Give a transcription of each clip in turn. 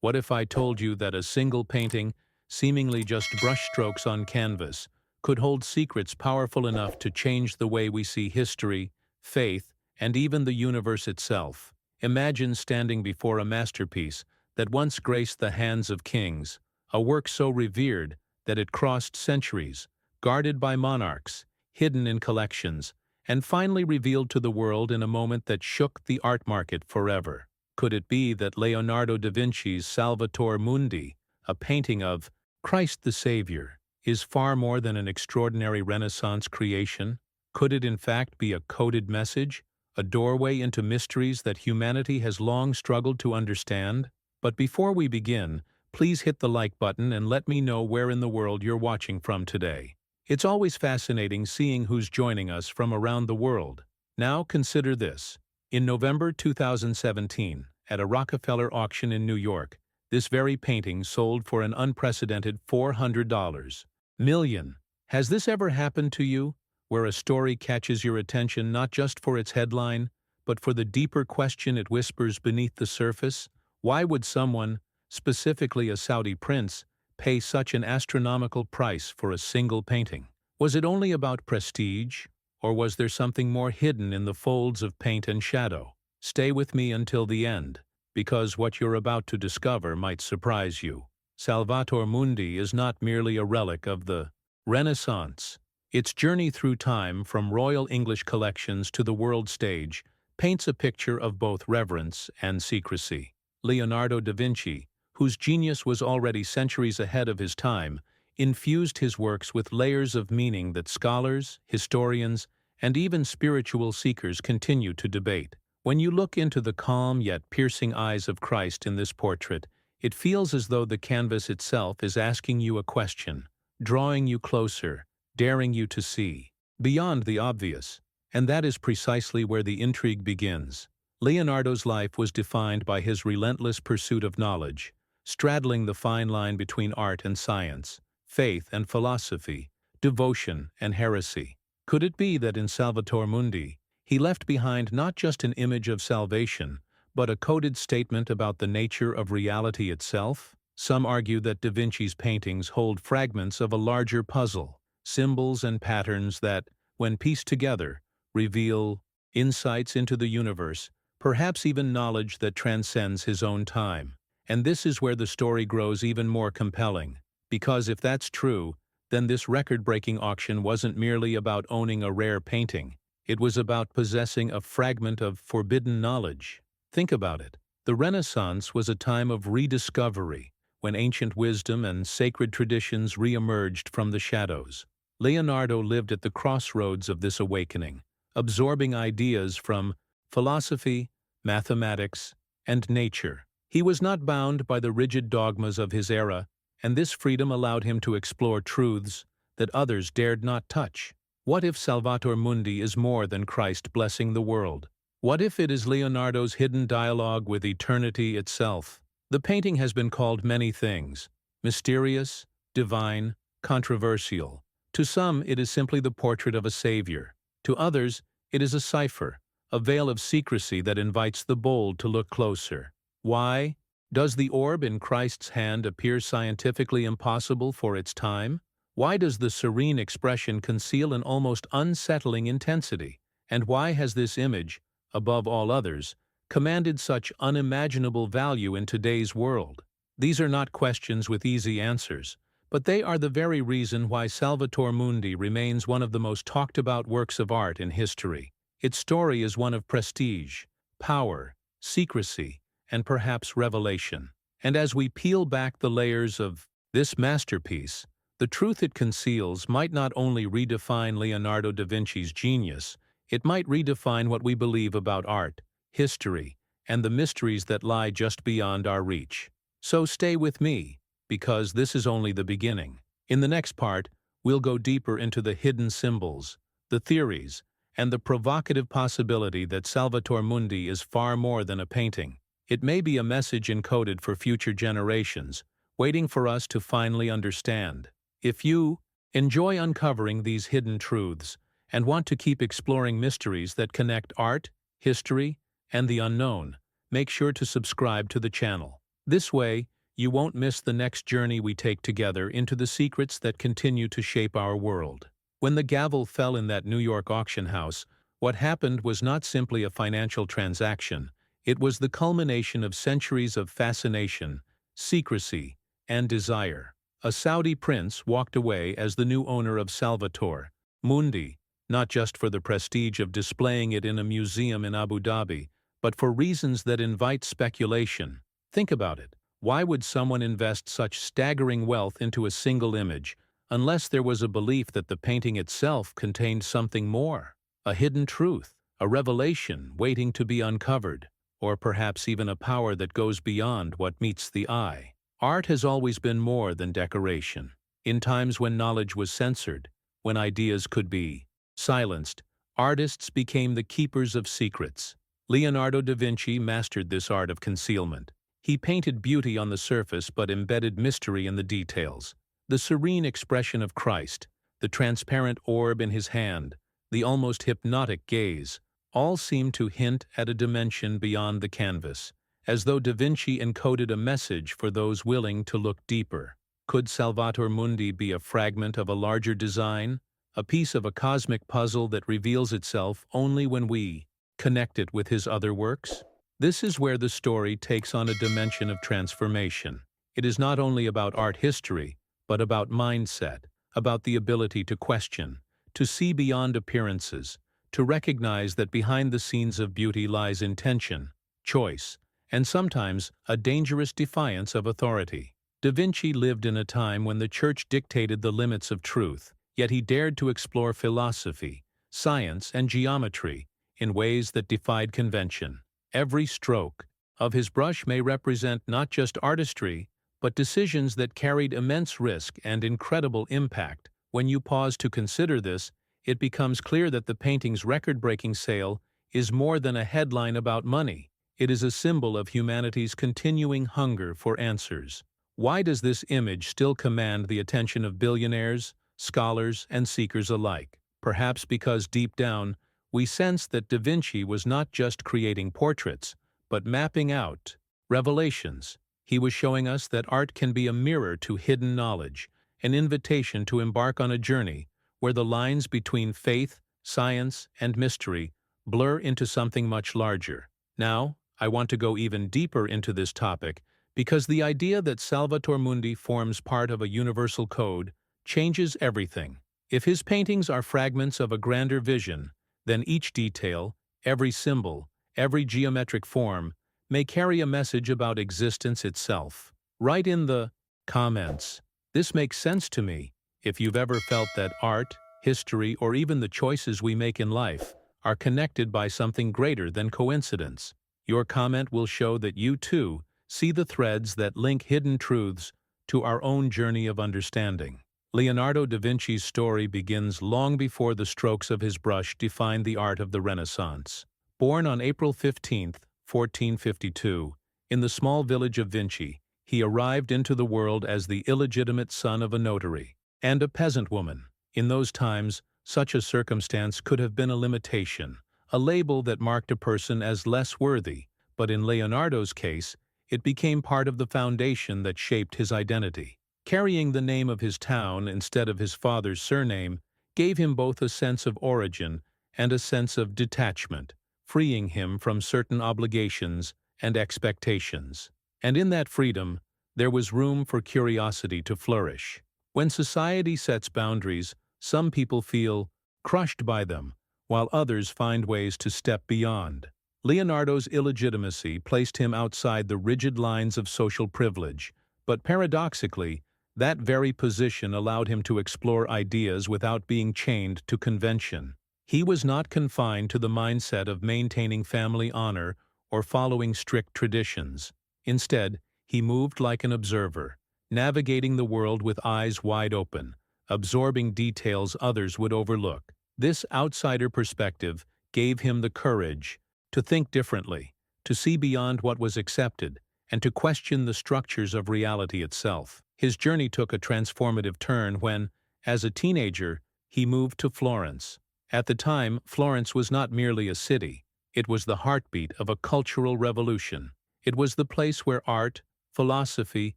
What if I told you that a single painting, seemingly just brushstrokes on canvas, could hold secrets powerful enough to change the way we see history, faith, and even the universe itself? Imagine standing before a masterpiece that once graced the hands of kings, a work so revered that it crossed centuries, guarded by monarchs, hidden in collections, and finally revealed to the world in a moment that shook the art market forever. Could it be that Leonardo da Vinci's Salvator Mundi, a painting of Christ the Savior, is far more than an extraordinary Renaissance creation? Could it in fact be a coded message, a doorway into mysteries that humanity has long struggled to understand? But before we begin, please hit the like button and let me know where in the world you're watching from today. It's always fascinating seeing who's joining us from around the world. Now consider this. In November 2017, at a Rockefeller auction in New York, this very painting sold for an unprecedented $400 million. Has this ever happened to you, where a story catches your attention not just for its headline, but for the deeper question it whispers beneath the surface? Why would someone, specifically a Saudi prince, pay such an astronomical price for a single painting? Was it only about prestige, or was there something more hidden in the folds of paint and shadow? Stay with me until the end, because what you're about to discover might surprise you. Salvator Mundi is not merely a relic of the Renaissance. Its journey through time from Royal English collections to the world stage paints a picture of both reverence and secrecy. Leonardo da Vinci, whose genius was already centuries ahead of his time, infused his works with layers of meaning that scholars, historians, and even spiritual seekers continue to debate. When you look into the calm yet piercing eyes of Christ in this portrait, it feels as though the canvas itself is asking you a question, drawing you closer, daring you to see beyond the obvious. And that is precisely where the intrigue begins. Leonardo's life was defined by his relentless pursuit of knowledge, straddling the fine line between art and science, faith and philosophy, devotion and heresy. Could it be that in Salvator Mundi, he left behind not just an image of salvation, but a coded statement about the nature of reality itself? Some argue that Da Vinci's paintings hold fragments of a larger puzzle, symbols and patterns that, when pieced together, reveal insights into the universe, perhaps even knowledge that transcends his own time. And this is where the story grows even more compelling, because if that's true, then this record-breaking auction wasn't merely about owning a rare painting. It was about possessing a fragment of forbidden knowledge. Think about it. The Renaissance was a time of rediscovery, when ancient wisdom and sacred traditions re-emerged from the shadows. Leonardo lived at the crossroads of this awakening, absorbing ideas from philosophy, mathematics, and nature. He was not bound by the rigid dogmas of his era, and this freedom allowed him to explore truths that others dared not touch. What if Salvator Mundi is more than Christ blessing the world? What if it is Leonardo's hidden dialogue with eternity itself? The painting has been called many things: mysterious, divine, controversial. To some, it is simply the portrait of a savior. To others, it is a cipher, a veil of secrecy that invites the bold to look closer. Why? Does the orb in Christ's hand appear scientifically impossible for its time? Why does the serene expression conceal an almost unsettling intensity? And why has this image, above all others, commanded such unimaginable value in today's world? These are not questions with easy answers, but they are the very reason why Salvator Mundi remains one of the most talked-about works of art in history. Its story is one of prestige, power, secrecy, and perhaps revelation. And as we peel back the layers of this masterpiece, the truth it conceals might not only redefine Leonardo da Vinci's genius, it might redefine what we believe about art, history, and the mysteries that lie just beyond our reach. So stay with me, because this is only the beginning. In the next part, we'll go deeper into the hidden symbols, the theories, and the provocative possibility that Salvator Mundi is far more than a painting. It may be a message encoded for future generations, waiting for us to finally understand. If you enjoy uncovering these hidden truths and want to keep exploring mysteries that connect art, history, and the unknown, make sure to subscribe to the channel. This way, you won't miss the next journey we take together into the secrets that continue to shape our world. When the gavel fell in that New York auction house, what happened was not simply a financial transaction, it was the culmination of centuries of fascination, secrecy, and desire. A Saudi prince walked away as the new owner of Salvator Mundi, not just for the prestige of displaying it in a museum in Abu Dhabi, but for reasons that invite speculation. Think about it. Why would someone invest such staggering wealth into a single image, unless there was a belief that the painting itself contained something more? A hidden truth, a revelation waiting to be uncovered, or perhaps even a power that goes beyond what meets the eye. Art has always been more than decoration. In times when knowledge was censored, when ideas could be silenced, artists became the keepers of secrets. Leonardo da Vinci mastered this art of concealment. He painted beauty on the surface but embedded mystery in the details. The serene expression of Christ, the transparent orb in his hand, the almost hypnotic gaze, all seem to hint at a dimension beyond the canvas, as though Da Vinci encoded a message for those willing to look deeper. Could Salvator Mundi be a fragment of a larger design, a piece of a cosmic puzzle that reveals itself only when we connect it with his other works? This is where the story takes on a dimension of transformation. It is not only about art history, but about mindset, about the ability to question, to see beyond appearances, to recognize that behind the scenes of beauty lies intention, choice, and sometimes a dangerous defiance of authority. Da Vinci lived in a time when the church dictated the limits of truth, yet he dared to explore philosophy, science, and geometry in ways that defied convention. Every stroke of his brush may represent not just artistry, but decisions that carried immense risk and incredible impact. When you pause to consider this, it becomes clear that the painting's record-breaking sale is more than a headline about money. It is a symbol of humanity's continuing hunger for answers. Why does this image still command the attention of billionaires, scholars, and seekers alike? Perhaps because deep down, we sense that Da Vinci was not just creating portraits, but mapping out revelations. He was showing us that art can be a mirror to hidden knowledge, an invitation to embark on a journey where the lines between faith, science, and mystery blur into something much larger. Now, I want to go even deeper into this topic because the idea that Salvator Mundi forms part of a universal code changes everything. If his paintings are fragments of a grander vision, then each detail, every symbol, every geometric form, may carry a message about existence itself. Write in the comments, "This makes sense to me," if you've ever felt that art, history, or even the choices we make in life are connected by something greater than coincidence. Your comment will show that you too see the threads that link hidden truths to our own journey of understanding. Leonardo da Vinci's story begins long before the strokes of his brush defined the art of the Renaissance. Born on April 15, 1452, in the small village of Vinci, he arrived into the world as the illegitimate son of a notary and a peasant woman. In those times, such a circumstance could have been a limitation, a label that marked a person as less worthy, but in Leonardo's case, it became part of the foundation that shaped his identity. Carrying the name of his town instead of his father's surname gave him both a sense of origin and a sense of detachment, freeing him from certain obligations and expectations. And in that freedom, there was room for curiosity to flourish. When society sets boundaries, some people feel crushed by them, while others find ways to step beyond. Leonardo's illegitimacy placed him outside the rigid lines of social privilege, but paradoxically, that very position allowed him to explore ideas without being chained to convention. He was not confined to the mindset of maintaining family honor or following strict traditions. Instead, he moved like an observer, navigating the world with eyes wide open, absorbing details others would overlook. This outsider perspective gave him the courage to think differently, to see beyond what was accepted, and to question the structures of reality itself. His journey took a transformative turn when, as a teenager, he moved to Florence. At the time, Florence was not merely a city, it was the heartbeat of a cultural revolution. It was the place where art, philosophy,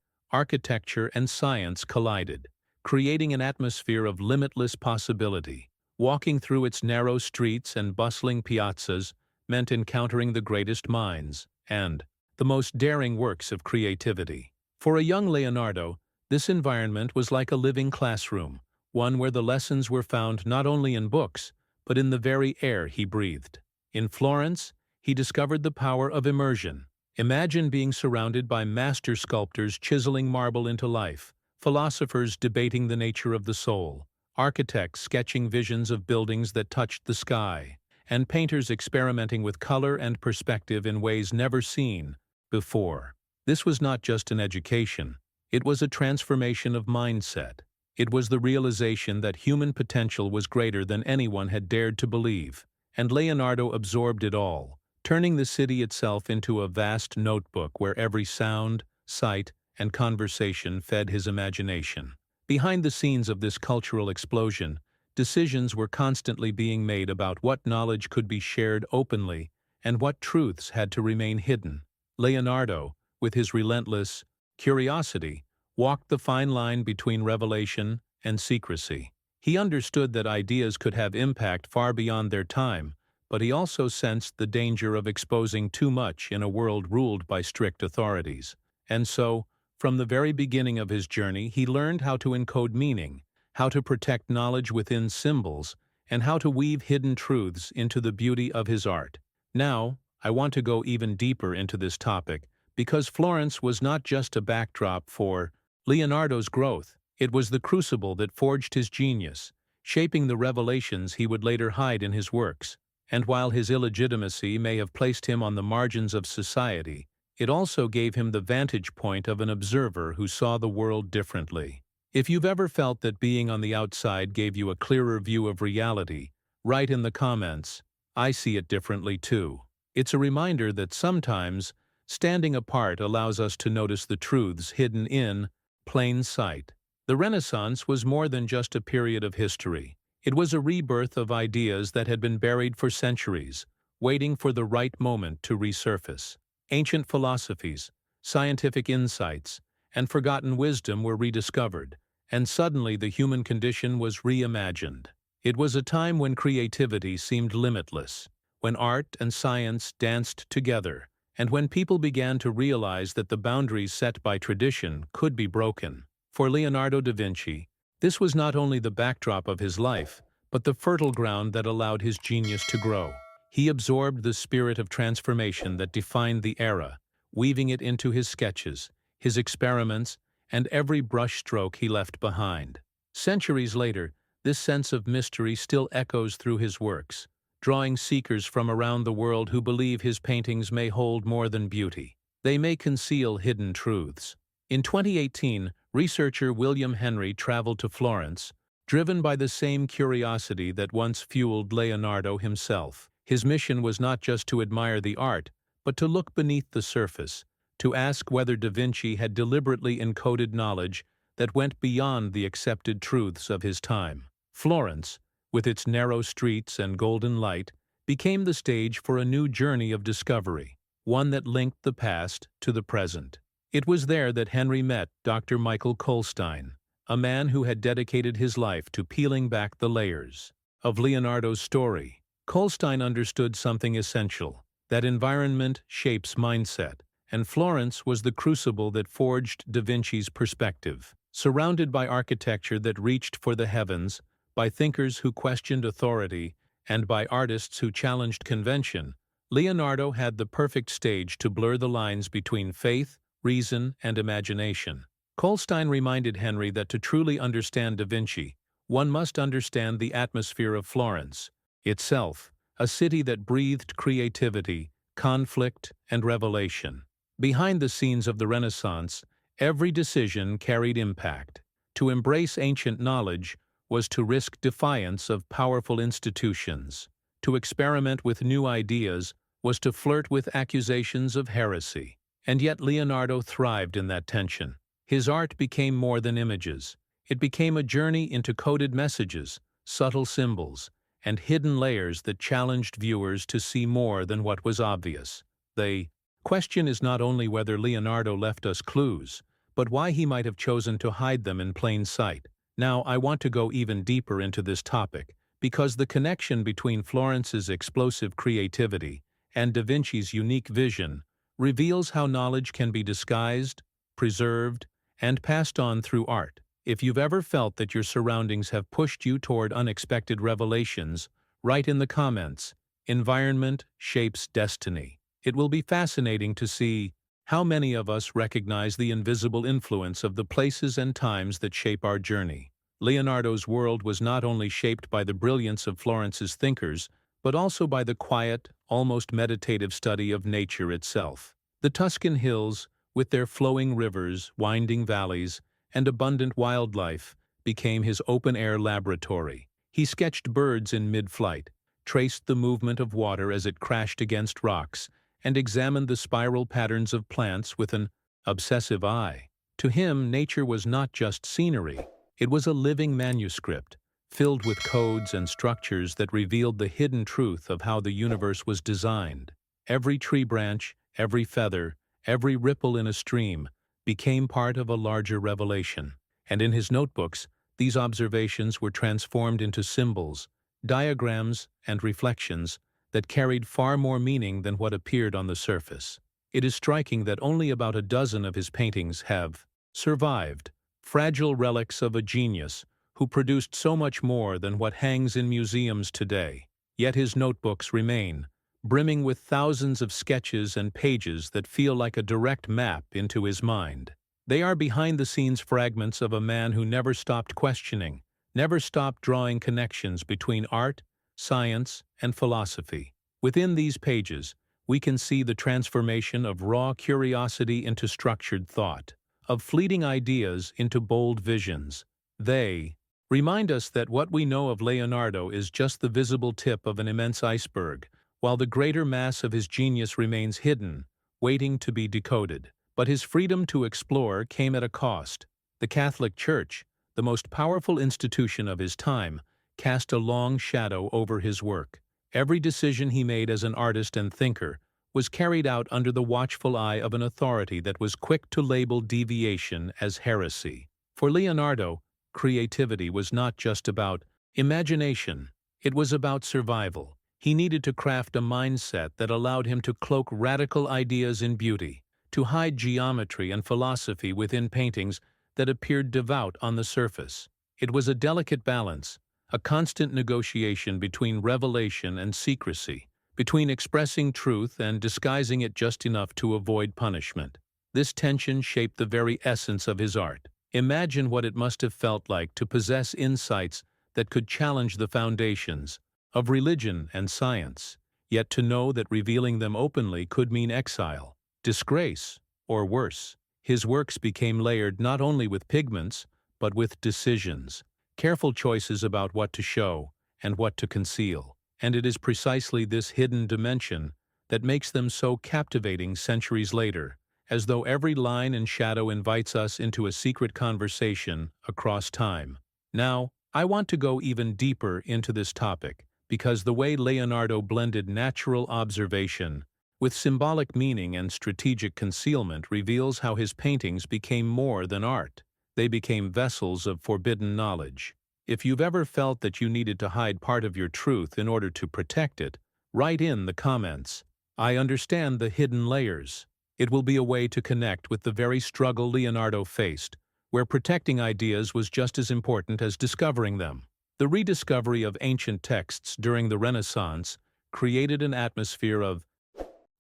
architecture, and science collided, creating an atmosphere of limitless possibility. Walking through its narrow streets and bustling piazzas meant encountering the greatest minds and the most daring works of creativity. For a young Leonardo, this environment was like a living classroom, one where the lessons were found not only in books, but in the very air he breathed. In Florence, he discovered the power of immersion. Imagine being surrounded by master sculptors chiseling marble into life, philosophers debating the nature of the soul, architects sketching visions of buildings that touched the sky, and painters experimenting with color and perspective in ways never seen before. This was not just an education, it was a transformation of mindset. It was the realization that human potential was greater than anyone had dared to believe, and Leonardo absorbed it all, turning the city itself into a vast notebook where every sound, sight, and conversation fed his imagination. Behind the scenes of this cultural explosion, decisions were constantly being made about what knowledge could be shared openly and what truths had to remain hidden. Leonardo, with his relentless curiosity, walked the fine line between revelation and secrecy. He understood that ideas could have impact far beyond their time, but he also sensed the danger of exposing too much in a world ruled by strict authorities. And so, from the very beginning of his journey, he learned how to encode meaning, how to protect knowledge within symbols, and how to weave hidden truths into the beauty of his art. Now, I want to go even deeper into this topic, because Florence was not just a backdrop for Leonardo's growth, it was the crucible that forged his genius, shaping the revelations he would later hide in his works. And while his illegitimacy may have placed him on the margins of society, it also gave him the vantage point of an observer who saw the world differently. If you've ever felt that being on the outside gave you a clearer view of reality, write in the comments, "I see it differently too." It's a reminder that sometimes standing apart allows us to notice the truths hidden in plain sight. The Renaissance was more than just a period of history. It was a rebirth of ideas that had been buried for centuries, waiting for the right moment to resurface. Ancient philosophies, scientific insights, and forgotten wisdom were rediscovered, and suddenly the human condition was reimagined. It was a time when creativity seemed limitless, when art and science danced together, and when people began to realize that the boundaries set by tradition could be broken. For Leonardo da Vinci, this was not only the backdrop of his life, but the fertile ground that allowed his genius to grow. He absorbed the spirit of transformation that defined the era, weaving it into his sketches, his experiments, and every brushstroke he left behind. Centuries later, this sense of mystery still echoes through his works, drawing seekers from around the world who believe his paintings may hold more than beauty. They may conceal hidden truths. In 2018, researcher William Henry traveled to Florence, driven by the same curiosity that once fueled Leonardo himself. His mission was not just to admire the art, but to look beneath the surface, to ask whether Da Vinci had deliberately encoded knowledge that went beyond the accepted truths of his time. Florence, with its narrow streets and golden light, became the stage for a new journey of discovery, one that linked the past to the present. It was there that Henry met Dr. Michael Kohlstein, a man who had dedicated his life to peeling back the layers of Leonardo's story. Kohlstein understood something essential, that environment shapes mindset, and Florence was the crucible that forged Da Vinci's perspective. Surrounded by architecture that reached for the heavens, by thinkers who questioned authority, and by artists who challenged convention, Leonardo had the perfect stage to blur the lines between faith, reason, and imagination. Kohlstein reminded Henry that to truly understand Da Vinci, one must understand the atmosphere of Florence itself, a city that breathed creativity, conflict, and revelation. Behind the scenes of the Renaissance, every decision carried impact. To embrace ancient knowledge was to risk defiance of powerful institutions. To experiment with new ideas was to flirt with accusations of heresy. And yet Leonardo thrived in that tension. His art became more than images. It became a journey into coded messages, subtle symbols, and hidden layers that challenged viewers to see more than what was obvious. The Question is not only whether Leonardo left us clues, but why he might have chosen to hide them in plain sight. Now, I want to go even deeper into this topic, because the connection between Florence's explosive creativity and Da Vinci's unique vision reveals how knowledge can be disguised, preserved, and passed on through art. If you've ever felt that your surroundings have pushed you toward unexpected revelations, write in the comments, "Environment shapes destiny." It will be fascinating to see how many of us recognize the invisible influence of the places and times that shape our journey. Leonardo's world was not only shaped by the brilliance of Florence's thinkers, but also by the quiet, almost meditative study of nature itself. The Tuscan hills, with their flowing rivers, winding valleys, and abundant wildlife, became his open-air laboratory. He sketched birds in mid-flight, traced the movement of water as it crashed against rocks, and examined the spiral patterns of plants with an obsessive eye. To him, nature was not just scenery, it was a living manuscript, filled with codes and structures that revealed the hidden truth of how the universe was designed. Every tree branch, every feather, every ripple in a stream became part of a larger revelation. And in his notebooks, these observations were transformed into symbols, diagrams, and reflections that carried far more meaning than what appeared on the surface. It is striking that only about a dozen of his paintings have survived, fragile relics of a genius who produced so much more than what hangs in museums today. Yet his notebooks remain, brimming with thousands of sketches and pages that feel like a direct map into his mind. They are behind-the-scenes fragments of a man who never stopped questioning, never stopped drawing connections between art, science, and philosophy. Within these pages, we can see the transformation of raw curiosity into structured thought, of fleeting ideas into bold visions. They remind us that what we know of Leonardo is just the visible tip of an immense iceberg, while the greater mass of his genius remains hidden, waiting to be decoded. But his freedom to explore came at a cost. The Catholic Church, the most powerful institution of his time, cast a long shadow over his work. Every decision he made as an artist and thinker was carried out under the watchful eye of an authority that was quick to label deviation as heresy. For Leonardo, creativity was not just about imagination, it was about survival. He needed to craft a mindset that allowed him to cloak radical ideas in beauty, to hide geometry and philosophy within paintings that appeared devout on the surface. It was a delicate balance, a constant negotiation between revelation and secrecy, between expressing truth and disguising it just enough to avoid punishment. This tension shaped the very essence of his art. Imagine what it must have felt like to possess insights that could challenge the foundations of religion and science, yet to know that revealing them openly could mean exile, disgrace, or worse. His works became layered not only with pigments, but with decisions, careful choices about what to show and what to conceal. And it is precisely this hidden dimension that makes them so captivating centuries later, as though every line and shadow invites us into a secret conversation across time. Now, I want to go even deeper into this topic, because the way Leonardo blended natural observation with symbolic meaning and strategic concealment reveals how his paintings became more than art. They became vessels of forbidden knowledge. If you've ever felt that you needed to hide part of your truth in order to protect it, write in the comments, "I understand the hidden layers." It will be a way to connect with the very struggle Leonardo faced, where protecting ideas was just as important as discovering them. The rediscovery of ancient texts during the Renaissance created an atmosphere of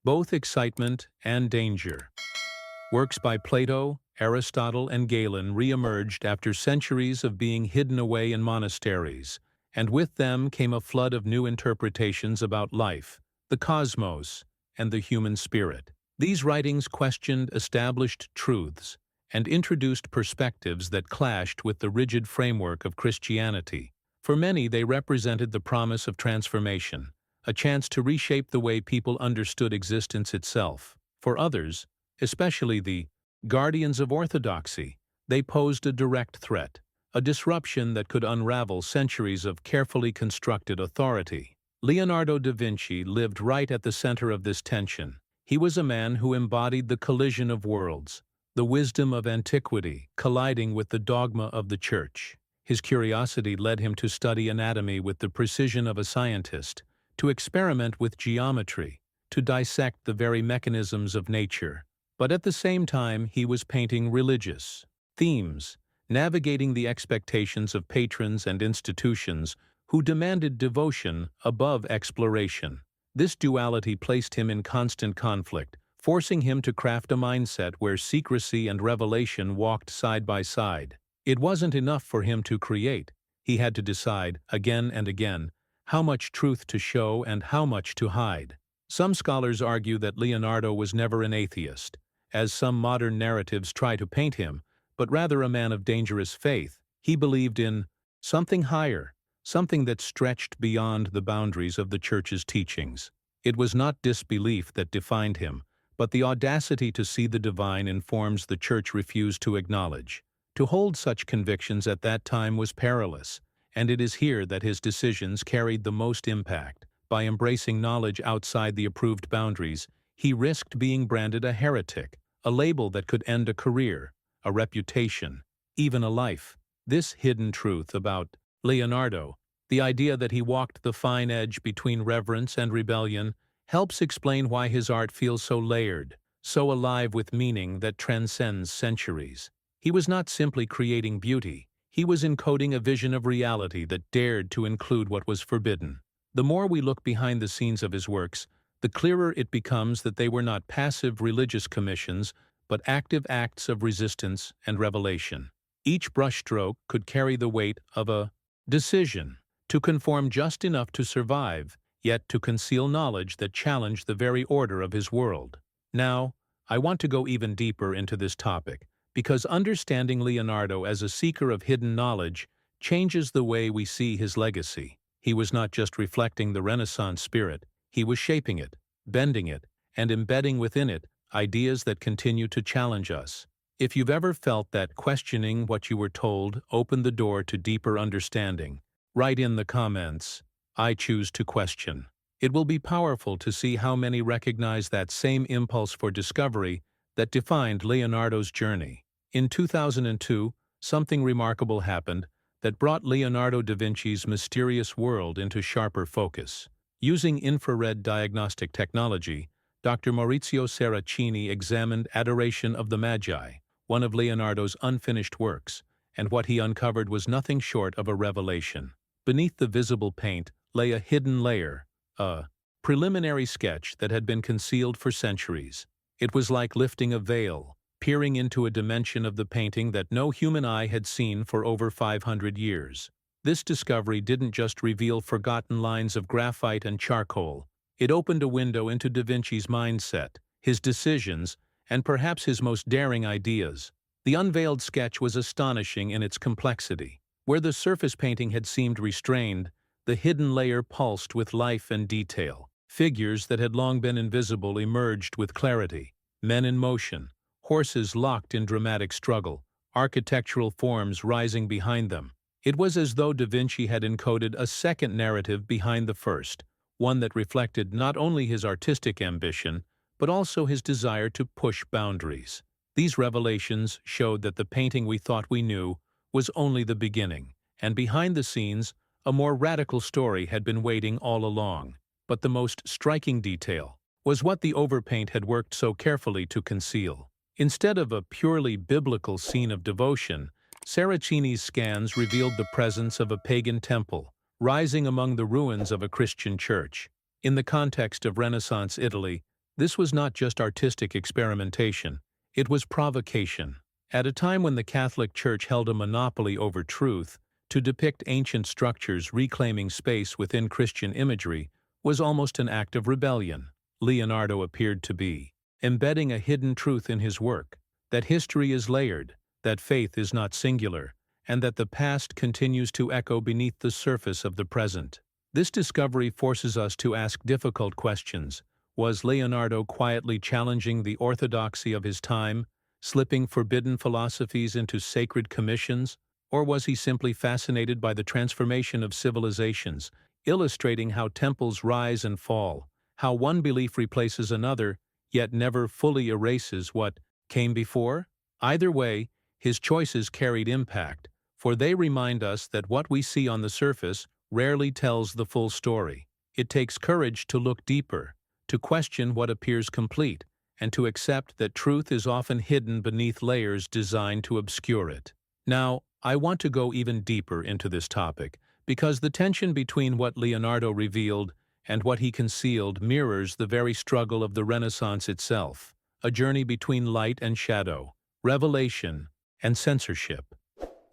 both excitement and danger. Works by Plato, Aristotle, and Galen re-emerged after centuries of being hidden away in monasteries, and with them came a flood of new interpretations about life, the cosmos, and the human spirit. These writings questioned established truths and introduced perspectives that clashed with the rigid framework of Christianity. For many, they represented the promise of transformation, a chance to reshape the way people understood existence itself. For others, especially the guardians of orthodoxy, they posed a direct threat, a disruption that could unravel centuries of carefully constructed authority. Leonardo da Vinci lived right at the center of this tension. He was a man who embodied the collision of worlds, the wisdom of antiquity colliding with the dogma of the Church. His curiosity led him to study anatomy with the precision of a scientist, to experiment with geometry, to dissect the very mechanisms of nature. But at the same time, he was painting religious themes, navigating the expectations of patrons and institutions who demanded devotion above exploration. This duality placed him in constant conflict, forcing him to craft a mindset where secrecy and revelation walked side by side. It wasn't enough for him to create. He had to decide, again and again, how much truth to show and how much to hide. Some scholars argue that Leonardo was never an atheist, as some modern narratives try to paint him, but rather a man of dangerous faith. He believed in something higher, something that stretched beyond the boundaries of the Church's teachings. It was not disbelief that defined him, but the audacity to see the divine in forms the Church refused to acknowledge. To hold such convictions at that time was perilous, and it is here that his decisions carried the most impact. By embracing knowledge outside the approved boundaries, he risked being branded a heretic, a label that could end a career, a reputation, even a life. This hidden truth about Leonardo, the idea that he walked the fine edge between reverence and rebellion, helps explain why his art feels so layered, so alive with meaning that transcends centuries. He was not simply creating beauty, he was encoding a vision of reality that dared to include what was forbidden. The more we look behind the scenes of his works, the clearer it becomes that they were not passive religious commissions, but active acts of resistance and revelation. Each brushstroke could carry the weight of a decision to conform just enough to survive, yet to conceal knowledge that challenged the very order of his world. Now, I want to go even deeper into this topic, because understanding Leonardo as a seeker of hidden knowledge changes the way we see his legacy. He was not just reflecting the Renaissance spirit, he was shaping it, bending it, and embedding within it ideas that continue to challenge us. If you've ever felt that questioning what you were told opened the door to deeper understanding, write in the comments, "I choose to question." It will be powerful to see how many recognize that same impulse for discovery that defined Leonardo's journey. In 2002, something remarkable happened that brought Leonardo da Vinci's mysterious world into sharper focus. Using infrared diagnostic technology, Dr. Maurizio Saracini examined Adoration of the Magi, one of Leonardo's unfinished works, and what he uncovered was nothing short of a revelation. Beneath the visible paint lay a hidden layer, a preliminary sketch that had been concealed for centuries. It was like lifting a veil, peering into a dimension of the painting that no human eye had seen for over 500 years. This discovery didn't just reveal forgotten lines of graphite and charcoal. It opened a window into Da Vinci's mindset, his decisions, and perhaps his most daring ideas. The unveiled sketch was astonishing in its complexity. Where the surface painting had seemed restrained, the hidden layer pulsed with life and detail. Figures that had long been invisible emerged with clarity. Men in motion, horses locked in dramatic struggle, architectural forms rising behind them. It was as though Da Vinci had encoded a second narrative behind the first, one that reflected not only his artistic ambition, but also his desire to push boundaries. These revelations showed that the painting we thought we knew was only the beginning, and behind the scenes, a more radical story had been waiting all along. But the most striking detail was what the overpaint had worked so carefully to conceal. Instead of a purely biblical scene of devotion, Saracini's scans revealed the presence of a pagan temple, rising among the ruins of a Christian church. In the context of Renaissance Italy, this was not just artistic experimentation, it was provocation. At a time when the Catholic Church held a monopoly over truth, to depict ancient structures reclaiming space within Christian imagery was almost an act of rebellion. Leonardo appeared to be embedding a hidden truth in his work, that history is layered, that faith is not singular, and that the past continues to echo beneath the surface of the present. This discovery forces us to ask difficult questions. Was Leonardo quietly challenging the orthodoxy of his time, slipping forbidden philosophies into sacred commissions, or was he simply fascinated by the transformation of civilizations, illustrating how temples rise and fall, how one belief replaces another, yet never fully erases what came before? Either way, his choices carried impact, for they remind us that what we see on the surface rarely tells the full story. It takes courage to look deeper, to question what appears complete, and to accept that truth is often hidden beneath layers designed to obscure it. Now, I want to go even deeper into this topic, because the tension between what Leonardo revealed and what he concealed mirrors the very struggle of the Renaissance itself, a journey between light and shadow, revelation and censorship.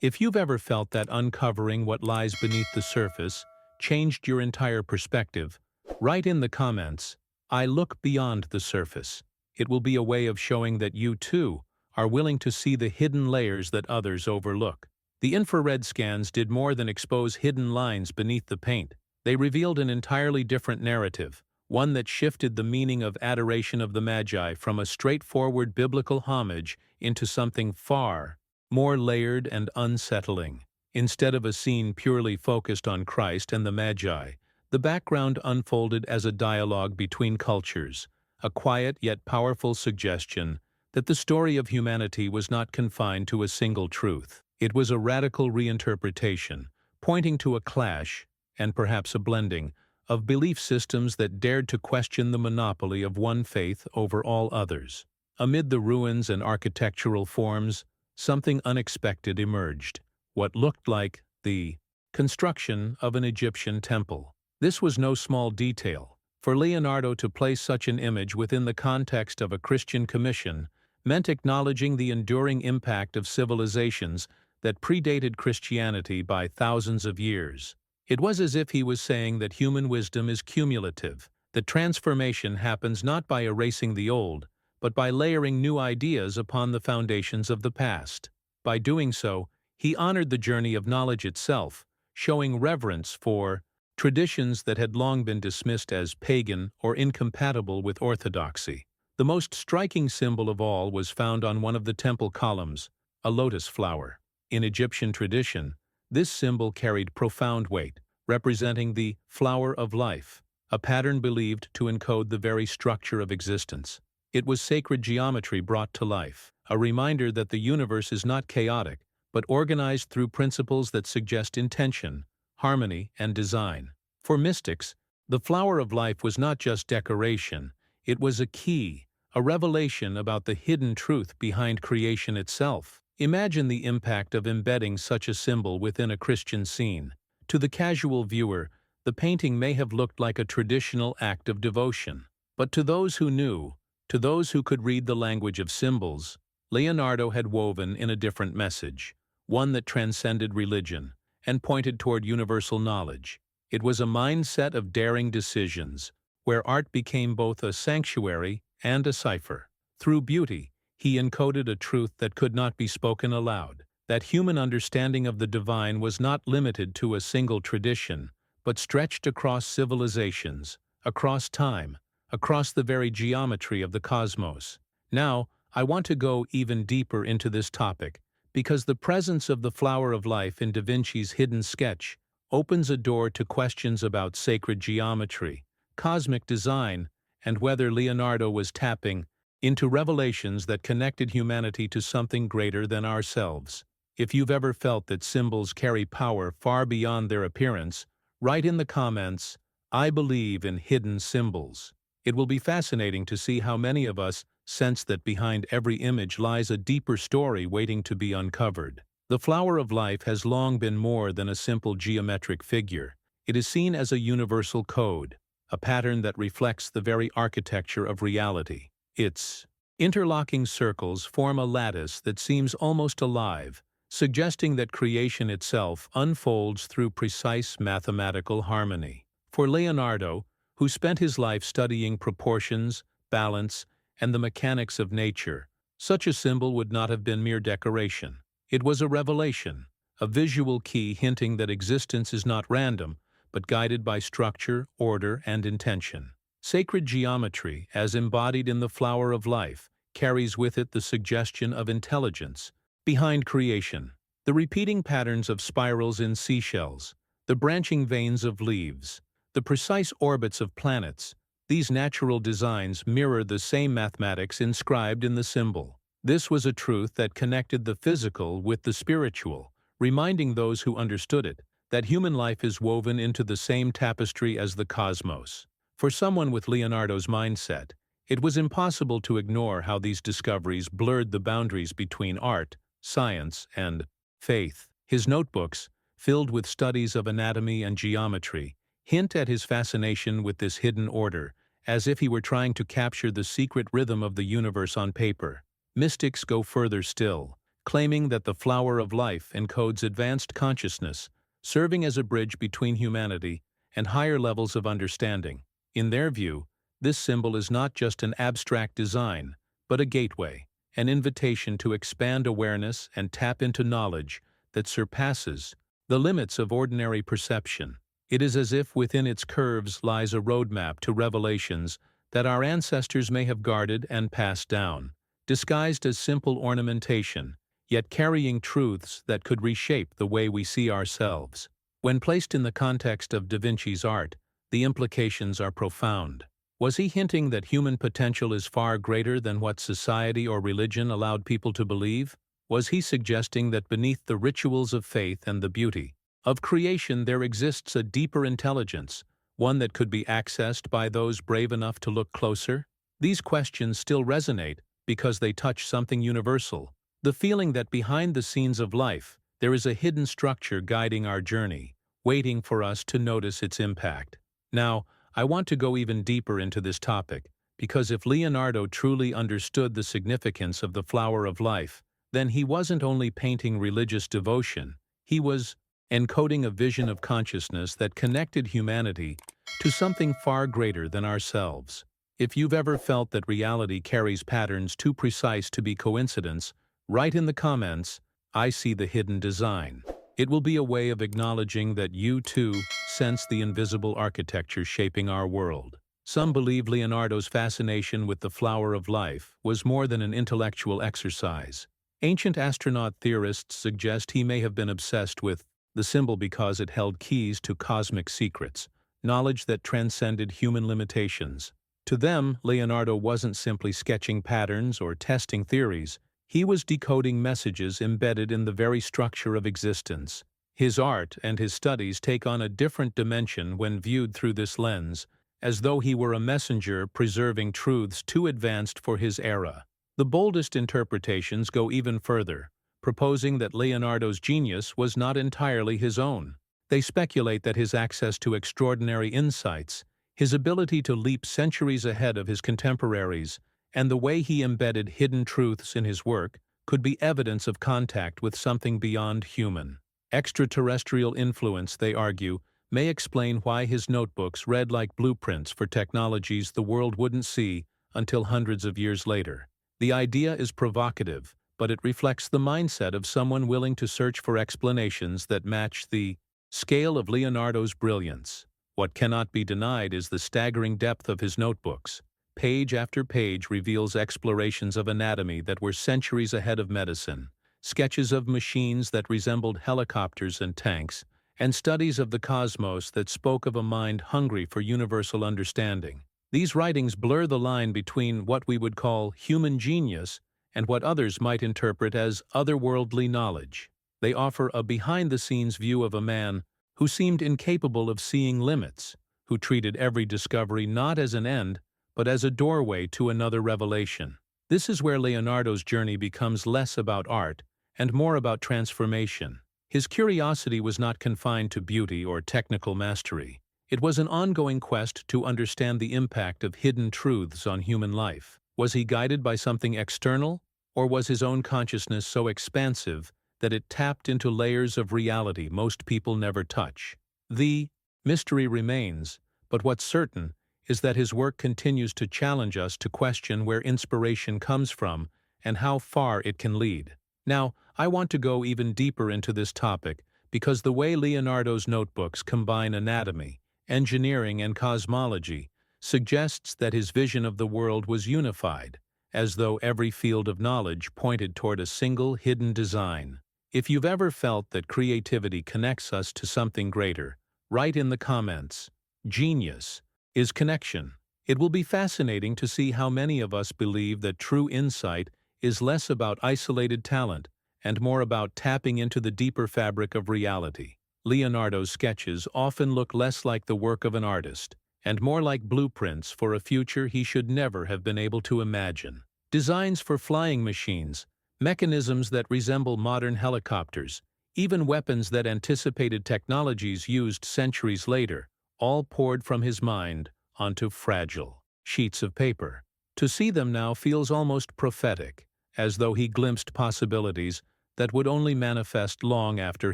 If you've ever felt that uncovering what lies beneath the surface changed your entire perspective, write in the comments, "I look beyond the surface." It will be a way of showing that you, too, are willing to see the hidden layers that others overlook. The infrared scans did more than expose hidden lines beneath the paint. They revealed an entirely different narrative, one that shifted the meaning of adoration of the Magi from a straightforward biblical homage into something far more layered and unsettling. Instead of a scene purely focused on Christ and the Magi, the background unfolded as a dialogue between cultures, a quiet yet powerful suggestion that the story of humanity was not confined to a single truth. It was a radical reinterpretation, pointing to a clash, and perhaps a blending, of belief systems that dared to question the monopoly of one faith over all others. Amid the ruins and architectural forms, something unexpected emerged, what looked like the construction of an Egyptian temple. This was no small detail. For Leonardo to place such an image within the context of a Christian commission meant acknowledging the enduring impact of civilizations that predated Christianity by thousands of years. It was as if he was saying that human wisdom is cumulative, that transformation happens not by erasing the old, but by layering new ideas upon the foundations of the past. By doing so, he honored the journey of knowledge itself, showing reverence for traditions that had long been dismissed as pagan or incompatible with orthodoxy. The most striking symbol of all was found on one of the temple columns, a lotus flower. In Egyptian tradition, this symbol carried profound weight, representing the flower of life, a pattern believed to encode the very structure of existence. It was sacred geometry brought to life, a reminder that the universe is not chaotic, but organized through principles that suggest intention, harmony, and design. For mystics, the flower of life was not just decoration, it was a key, a revelation about the hidden truth behind creation itself. Imagine the impact of embedding such a symbol within a Christian scene. To the casual viewer, the painting may have looked like a traditional act of devotion. But to those who knew, to those who could read the language of symbols, Leonardo had woven in a different message, one that transcended religion and pointed toward universal knowledge. It was a mindset of daring decisions, where art became both a sanctuary and a cipher. Through beauty, he encoded a truth that could not be spoken aloud, that human understanding of the divine was not limited to a single tradition, but stretched across civilizations, across time, across the very geometry of the cosmos. Now, I want to go even deeper into this topic, because the presence of the flower of life in Da Vinci's hidden sketch opens a door to questions about sacred geometry, cosmic design, and whether Leonardo was tapping into revelations that connected humanity to something greater than ourselves. If you've ever felt that symbols carry power far beyond their appearance, write in the comments, "I believe in hidden symbols." It will be fascinating to see how many of us sense that behind every image lies a deeper story waiting to be uncovered. The flower of life has long been more than a simple geometric figure. It is seen as a universal code, a pattern that reflects the very architecture of reality. Its interlocking circles form a lattice that seems almost alive, suggesting that creation itself unfolds through precise mathematical harmony. For Leonardo, who spent his life studying proportions, balance, and the mechanics of nature, such a symbol would not have been mere decoration. It was a revelation, a visual key hinting that existence is not random, but guided by structure, order, and intention. Sacred geometry, as embodied in the flower of life, carries with it the suggestion of intelligence behind creation. The repeating patterns of spirals in seashells, the branching veins of leaves, the precise orbits of planets, These natural designs mirror the same mathematics inscribed in the symbol. This was a truth that connected the physical with the spiritual, reminding those who understood it that human life is woven into the same tapestry as the cosmos. For someone with Leonardo's mindset, it was impossible to ignore how these discoveries blurred the boundaries between art, science, and faith. His notebooks, filled with studies of anatomy and geometry, hint at his fascination with this hidden order, as if he were trying to capture the secret rhythm of the universe on paper. Mystics go further still, claiming that the flower of life encodes advanced consciousness, serving as a bridge between humanity and higher levels of understanding. In their view, this symbol is not just an abstract design, but a gateway, an invitation to expand awareness and tap into knowledge that surpasses the limits of ordinary perception. It is as if within its curves lies a roadmap to revelations that our ancestors may have guarded and passed down, disguised as simple ornamentation, yet carrying truths that could reshape the way we see ourselves. When placed in the context of Da Vinci's art, the implications are profound. Was he hinting that human potential is far greater than what society or religion allowed people to believe? Was he suggesting that beneath the rituals of faith and the beauty of creation there exists a deeper intelligence, one that could be accessed by those brave enough to look closer? These questions still resonate because they touch something universal, the feeling that behind the scenes of life there is a hidden structure guiding our journey, waiting for us to notice its impact. Now, I want to go even deeper into this topic, because if Leonardo truly understood the significance of the flower of life, then he wasn't only painting religious devotion, he was encoding a vision of consciousness that connected humanity to something far greater than ourselves. If you've ever felt that reality carries patterns too precise to be coincidence, write in the comments, "I see the hidden design." It will be a way of acknowledging that you, too, sense the invisible architecture shaping our world. Some believe Leonardo's fascination with the flower of life was more than an intellectual exercise. Ancient astronaut theorists suggest he may have been obsessed with the symbol because it held keys to cosmic secrets, knowledge that transcended human limitations. To them, Leonardo wasn't simply sketching patterns or testing theories. He was decoding messages embedded in the very structure of existence. His art and his studies take on a different dimension when viewed through this lens, as though he were a messenger preserving truths too advanced for his era. The boldest interpretations go even further, proposing that Leonardo's genius was not entirely his own. They speculate that his access to extraordinary insights, his ability to leap centuries ahead of his contemporaries, and the way he embedded hidden truths in his work could be evidence of contact with something beyond human. Extraterrestrial influence, they argue, may explain why his notebooks read like blueprints for technologies the world wouldn't see until hundreds of years later. The idea is provocative, but it reflects the mindset of someone willing to search for explanations that match the scale of Leonardo's brilliance. What cannot be denied is the staggering depth of his notebooks. Page after page reveals explorations of anatomy that were centuries ahead of medicine, sketches of machines that resembled helicopters and tanks, and studies of the cosmos that spoke of a mind hungry for universal understanding. These writings blur the line between what we would call human genius and what others might interpret as otherworldly knowledge. They offer a behind-the-scenes view of a man who seemed incapable of seeing limits, who treated every discovery not as an end, but as a doorway to another revelation. This is where Leonardo's journey becomes less about art and more about transformation. His curiosity was not confined to beauty or technical mastery. It was an ongoing quest to understand the impact of hidden truths on human life. Was he guided by something external, or was his own consciousness so expansive that it tapped into layers of reality most people never touch? The mystery remains, but what's certain is that his work continues to challenge us to question where inspiration comes from and how far it can lead. Now, I want to go even deeper into this topic because the way Leonardo's notebooks combine anatomy, engineering, and cosmology suggests that his vision of the world was unified, as though every field of knowledge pointed toward a single hidden design. If you've ever felt that creativity connects us to something greater, write in the comments. Genius is connection. It will be fascinating to see how many of us believe that true insight is less about isolated talent and more about tapping into the deeper fabric of reality. Leonardo's sketches often look less like the work of an artist and more like blueprints for a future he should never have been able to imagine. Designs for flying machines, mechanisms that resemble modern helicopters, even weapons that anticipated technologies used centuries later, all poured from his mind onto fragile sheets of paper. To see them now feels almost prophetic, as though he glimpsed possibilities that would only manifest long after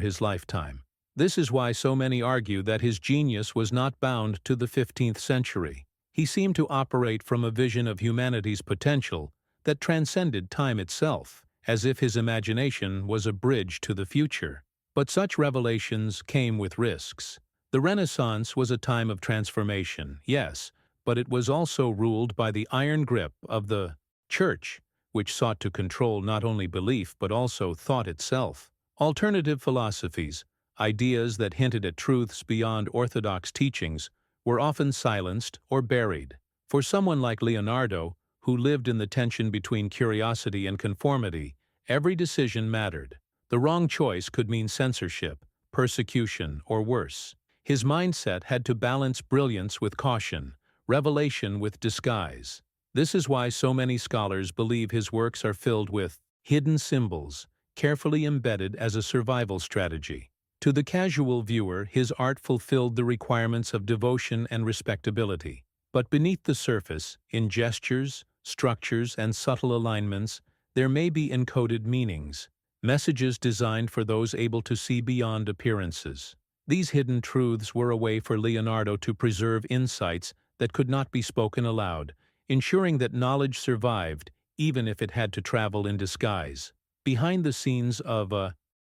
his lifetime. This is why so many argue that his genius was not bound to the 15th century. He seemed to operate from a vision of humanity's potential that transcended time itself, as if his imagination was a bridge to the future. But such revelations came with risks. The Renaissance was a time of transformation, yes, but it was also ruled by the iron grip of the Church, which sought to control not only belief but also thought itself. Alternative philosophies, ideas that hinted at truths beyond orthodox teachings, were often silenced or buried. For someone like Leonardo, who lived in the tension between curiosity and conformity, every decision mattered. The wrong choice could mean censorship, persecution, or worse. His mindset had to balance brilliance with caution, revelation with disguise. This is why so many scholars believe his works are filled with hidden symbols, carefully embedded as a survival strategy. To the casual viewer, his art fulfilled the requirements of devotion and respectability. But beneath the surface, in gestures, structures, and subtle alignments, there may be encoded meanings, messages designed for those able to see beyond appearances. These hidden truths were a way for Leonardo to preserve insights that could not be spoken aloud, ensuring that knowledge survived even if it had to travel in disguise. Behind the scenes of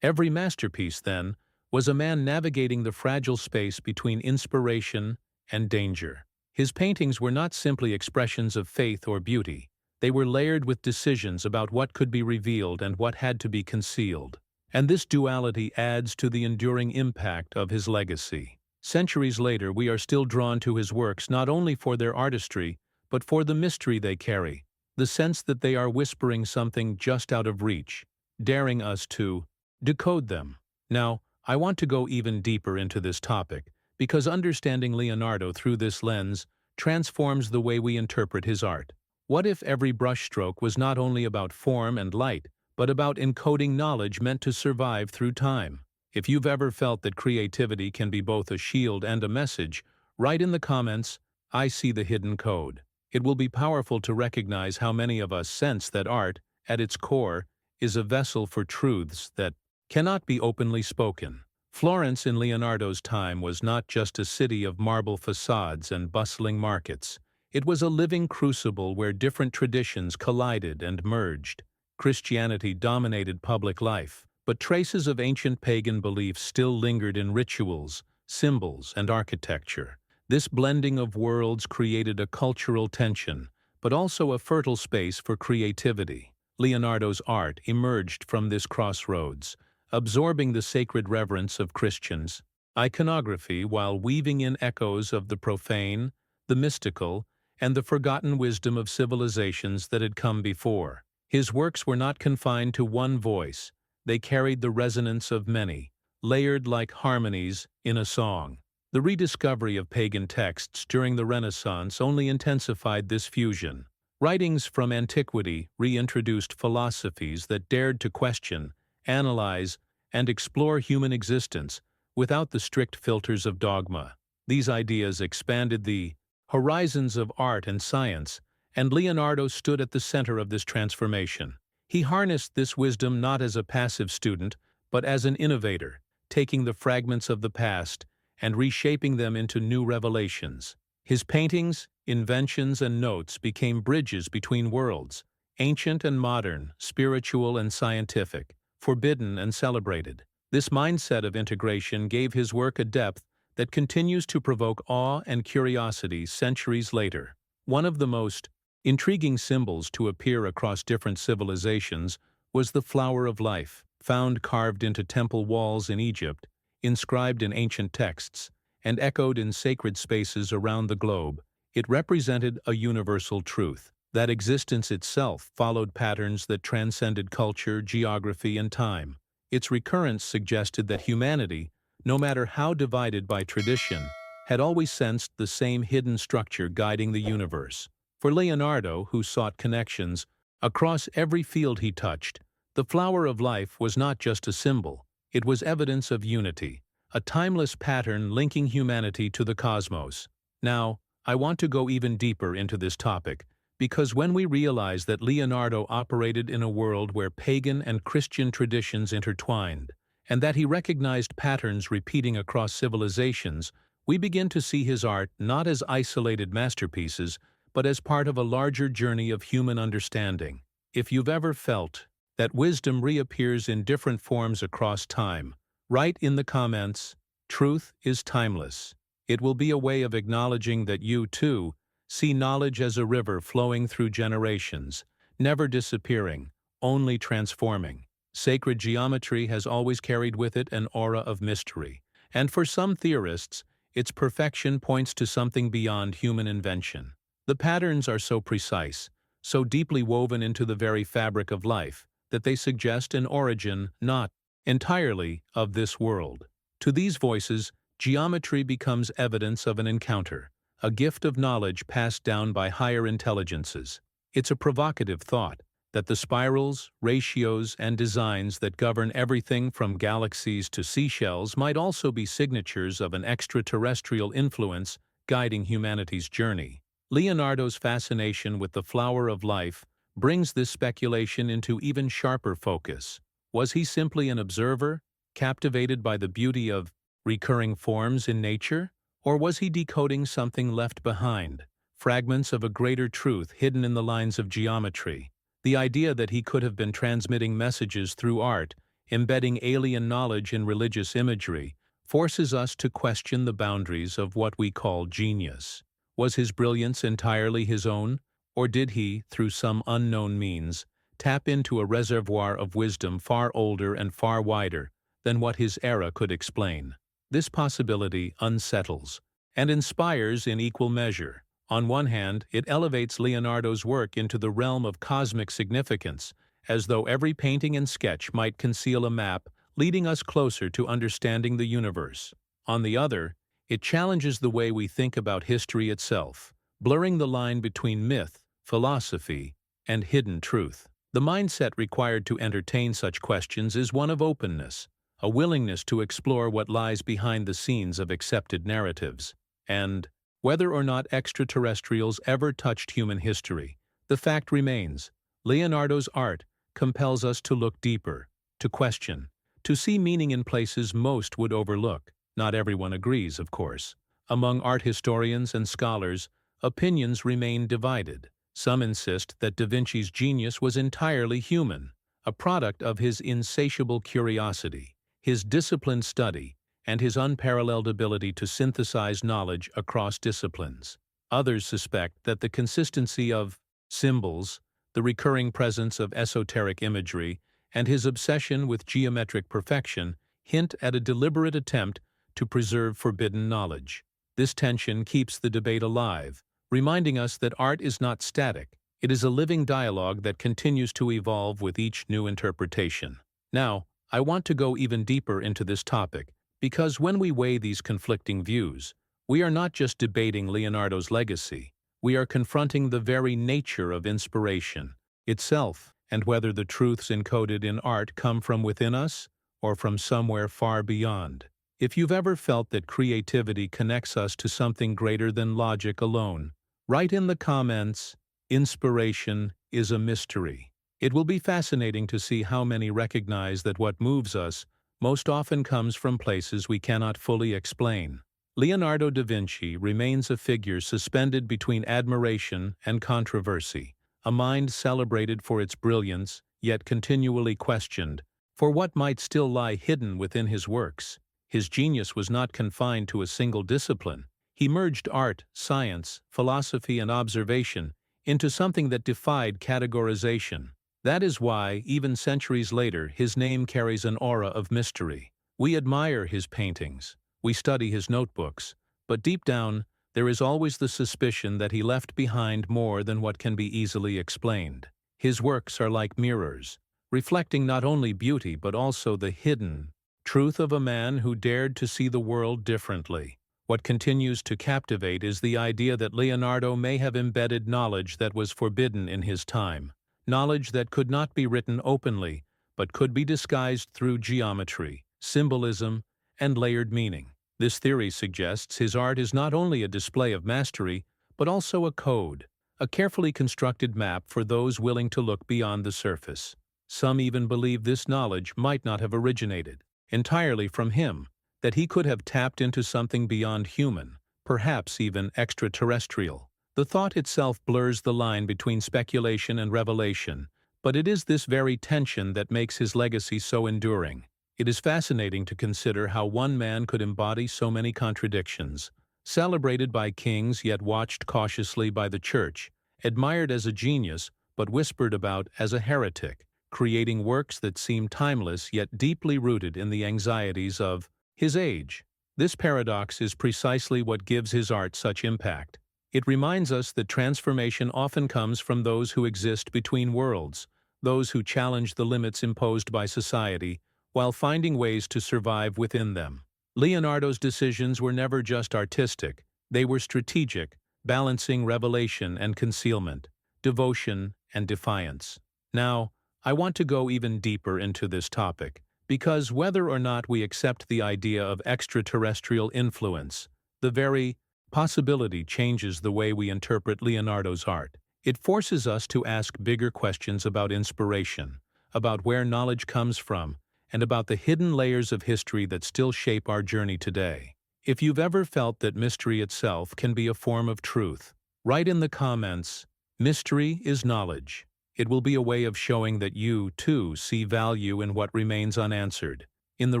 every masterpiece, then, was a man navigating the fragile space between inspiration and danger. His paintings were not simply expressions of faith or beauty. They were layered with decisions about what could be revealed and what had to be concealed. And this duality adds to the enduring impact of his legacy. Centuries later, we are still drawn to his works not only for their artistry, but for the mystery they carry, the sense that they are whispering something just out of reach, daring us to decode them. Now, I want to go even deeper into this topic, because understanding Leonardo through this lens transforms the way we interpret his art. What if every brushstroke was not only about form and light, but about encoding knowledge meant to survive through time? If you've ever felt that creativity can be both a shield and a message, write in the comments, "I see the hidden code." It will be powerful to recognize how many of us sense that art, at its core, is a vessel for truths that cannot be openly spoken. Florence in Leonardo's time was not just a city of marble facades and bustling markets. It was a living crucible where different traditions collided and merged. Christianity dominated public life, but traces of ancient pagan beliefs still lingered in rituals, symbols, and architecture. This blending of worlds created a cultural tension, but also a fertile space for creativity. Leonardo's art emerged from this crossroads, absorbing the sacred reverence of Christians' iconography while weaving in echoes of the profane, the mystical, and the forgotten wisdom of civilizations that had come before. His works were not confined to one voice. They carried the resonance of many, layered like harmonies in a song. The rediscovery of pagan texts during the Renaissance only intensified this fusion. Writings from antiquity reintroduced philosophies that dared to question, analyze, and explore human existence without the strict filters of dogma. These ideas expanded the horizons of art and science, and Leonardo stood at the center of this transformation. He harnessed this wisdom not as a passive student, but as an innovator, taking the fragments of the past and reshaping them into new revelations. His paintings, inventions, and notes became bridges between worlds, ancient and modern, spiritual and scientific, forbidden and celebrated. This mindset of integration gave his work a depth that continues to provoke awe and curiosity centuries later. One of the most intriguing symbols to appear across different civilizations was the flower of life, found carved into temple walls in Egypt, inscribed in ancient texts, and echoed in sacred spaces around the globe. It represented a universal truth, that existence itself followed patterns that transcended culture, geography, and time. Its recurrence suggested that humanity, no matter how divided by tradition, had always sensed the same hidden structure guiding the universe. For Leonardo, who sought connections across every field he touched, the flower of life was not just a symbol, it was evidence of unity, a timeless pattern linking humanity to the cosmos. Now, I want to go even deeper into this topic, because when we realize that Leonardo operated in a world where pagan and Christian traditions intertwined, and that he recognized patterns repeating across civilizations, we begin to see his art not as isolated masterpieces, but as part of a larger journey of human understanding. If you've ever felt that wisdom reappears in different forms across time, write in the comments, "Truth is timeless." It will be a way of acknowledging that you, too, see knowledge as a river flowing through generations, never disappearing, only transforming. Sacred geometry has always carried with it an aura of mystery, and for some theorists, its perfection points to something beyond human invention. The patterns are so precise, so deeply woven into the very fabric of life, that they suggest an origin not entirely of this world. To these voices, geometry becomes evidence of an encounter, a gift of knowledge passed down by higher intelligences. It's a provocative thought that the spirals, ratios, and designs that govern everything from galaxies to seashells might also be signatures of an extraterrestrial influence guiding humanity's journey. Leonardo's fascination with the flower of life brings this speculation into even sharper focus. Was he simply an observer, captivated by the beauty of recurring forms in nature? Or was he decoding something left behind, fragments of a greater truth hidden in the lines of geometry? The idea that he could have been transmitting messages through art, embedding alien knowledge in religious imagery, forces us to question the boundaries of what we call genius. Was his brilliance entirely his own, or did he, through some unknown means, tap into a reservoir of wisdom far older and far wider than what his era could explain? This possibility unsettles and inspires in equal measure. On one hand, it elevates Leonardo's work into the realm of cosmic significance, as though every painting and sketch might conceal a map leading us closer to understanding the universe. On the other, it challenges the way we think about history itself, blurring the line between myth, philosophy, and hidden truth. The mindset required to entertain such questions is one of openness, a willingness to explore what lies behind the scenes of accepted narratives. And, whether or not extraterrestrials ever touched human history, the fact remains, Leonardo's art compels us to look deeper, to question, to see meaning in places most would overlook. Not everyone agrees, of course. Among art historians and scholars, opinions remain divided. Some insist that Da Vinci's genius was entirely human, a product of his insatiable curiosity, his disciplined study, and his unparalleled ability to synthesize knowledge across disciplines. Others suspect that the consistency of symbols, the recurring presence of esoteric imagery, and his obsession with geometric perfection hint at a deliberate attempt to preserve forbidden knowledge. This tension keeps the debate alive, reminding us that art is not static. It is a living dialogue that continues to evolve with each new interpretation. Now, I want to go even deeper into this topic, because when we weigh these conflicting views, we are not just debating Leonardo's legacy, we are confronting the very nature of inspiration itself, and whether the truths encoded in art come from within us or from somewhere far beyond. If you've ever felt that creativity connects us to something greater than logic alone, write in the comments, "Inspiration is a mystery." It will be fascinating to see how many recognize that what moves us most often comes from places we cannot fully explain. Leonardo da Vinci remains a figure suspended between admiration and controversy, a mind celebrated for its brilliance, yet continually questioned for what might still lie hidden within his works. His genius was not confined to a single discipline. He merged art, science, philosophy, and observation into something that defied categorization. That is why, even centuries later, his name carries an aura of mystery. We admire his paintings, we study his notebooks, but deep down, there is always the suspicion that he left behind more than what can be easily explained. His works are like mirrors, reflecting not only beauty but also the hidden truth of a man who dared to see the world differently. What continues to captivate is the idea that Leonardo may have embedded knowledge that was forbidden in his time, knowledge that could not be written openly, but could be disguised through geometry, symbolism, and layered meaning. This theory suggests his art is not only a display of mastery, but also a code, a carefully constructed map for those willing to look beyond the surface. Some even believe this knowledge might not have originated entirely from him, that he could have tapped into something beyond human, perhaps even extraterrestrial. The thought itself blurs the line between speculation and revelation, but it is this very tension that makes his legacy so enduring. It is fascinating to consider how one man could embody so many contradictions, celebrated by kings yet watched cautiously by the church, admired as a genius but whispered about as a heretic, creating works that seem timeless yet deeply rooted in the anxieties of his age. This paradox is precisely what gives his art such impact. It reminds us that transformation often comes from those who exist between worlds, those who challenge the limits imposed by society, while finding ways to survive within them. Leonardo's decisions were never just artistic, they were strategic, balancing revelation and concealment, devotion and defiance. Now, I want to go even deeper into this topic, because whether or not we accept the idea of extraterrestrial influence, the very possibility changes the way we interpret Leonardo's art. It forces us to ask bigger questions about inspiration, about where knowledge comes from, and about the hidden layers of history that still shape our journey today. If you've ever felt that mystery itself can be a form of truth, write in the comments, "Mystery is knowledge." It will be a way of showing that you, too, see value in what remains unanswered, in the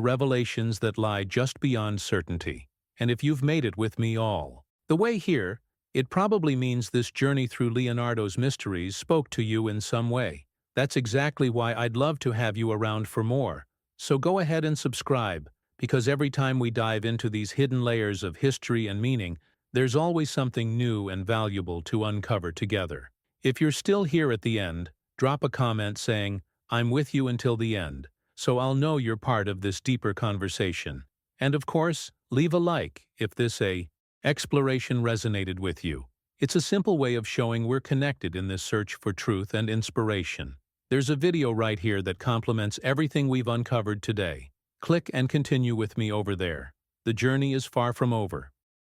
revelations that lie just beyond certainty. And if you've made it with me all the way here, it probably means this journey through Leonardo's mysteries spoke to you in some way. That's exactly why I'd love to have you around for more. So go ahead and subscribe, because every time we dive into these hidden layers of history and meaning, there's always something new and valuable to uncover together. If you're still here at the end, drop a comment saying, "I'm with you until the end," so I'll know you're part of this deeper conversation. And of course, leave a like if this exploration resonated with you. It's a simple way of showing we're connected in this search for truth and inspiration. There's a video right here that complements everything we've uncovered today. Click and continue with me over there. The journey is far from over.